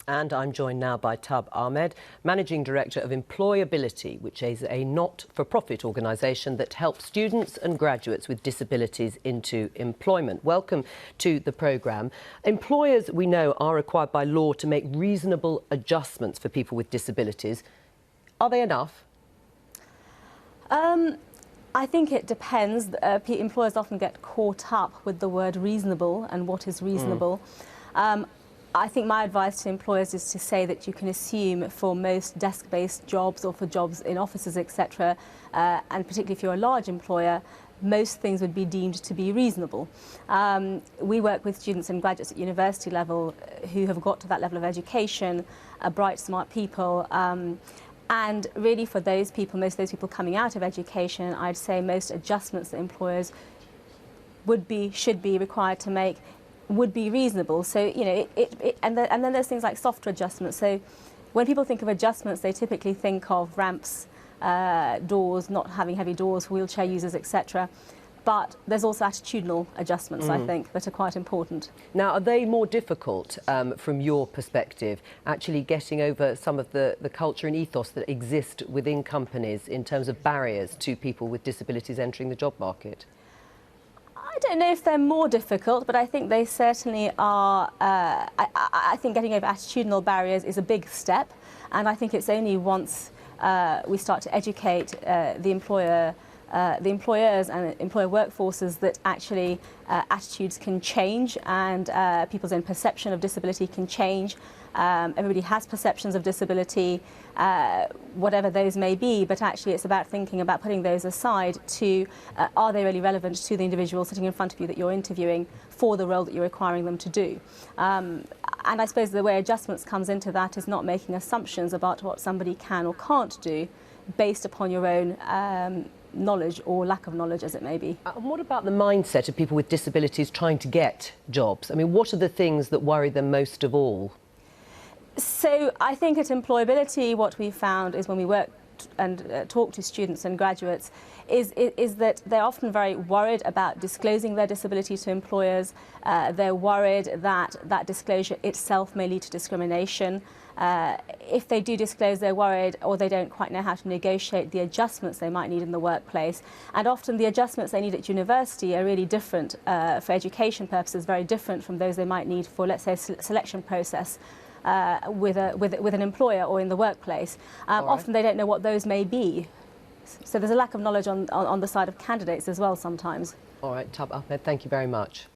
And I'm joined now by Ahmad, Managing Director of EmployAbility, which is a not-for-profit organisation that helps students and graduates with disabilities into employment. Welcome to the programme. Employers, we know, are required by law to make reasonable adjustments for people with disabilities. Are they enough? I think it depends. Employers often get caught up with the word reasonable and what is reasonable. I think my advice to employers is to say that you can assume for most desk-based jobs or for jobs in offices, etc., and particularly if you're a large employer, most things would be deemed to be reasonable. We work with students and graduates at university level who have got to that level of education, bright, smart people, and really for those people, most of those people coming out of education, I'd say most adjustments that employers should be required to make would be reasonable. So, you know, and then there's things like softer adjustments. So when people think of adjustments, they typically think of ramps, doors, not having heavy doors for wheelchair users, etc. But there's also attitudinal adjustments, I think, that are quite important. Now, are they more difficult, from your perspective, actually getting over some of the culture and ethos that exist within companies in terms of barriers to people with disabilities entering the job market? I don't know if they're more difficult, but I think they certainly are. I think getting over attitudinal barriers is a big step, and I think it's only once we start to educate the employers and employer workforces that actually attitudes can change and people's own perception of disability can change. Everybody has perceptions of disability, whatever those may be, but actually it's about thinking about putting those aside to are they really relevant to the individual sitting in front of you that you're interviewing for the role that you're requiring them to do. And I suppose the way adjustments comes into that is not making assumptions about what somebody can or can't do based upon your own knowledge or lack of knowledge, as it may be. And what about the mindset of people with disabilities trying to get jobs? I mean, what are the things that worry them most of all? So I think at EmployAbility, what we found is when we work and talk to students and graduates is that they're often very worried about disclosing their disability to employers. They're worried that that disclosure itself may lead to discrimination. If they do disclose, they're worried or they don't quite know how to negotiate the adjustments they might need in the workplace. And often the adjustments they need at university are really different for education purposes, very different from those they might need for, let's say, a selection process with an employer or in the workplace. Often they don't know what those may be. So there's a lack of knowledge on the side of candidates as well sometimes. All right, Ahmad, thank you very much.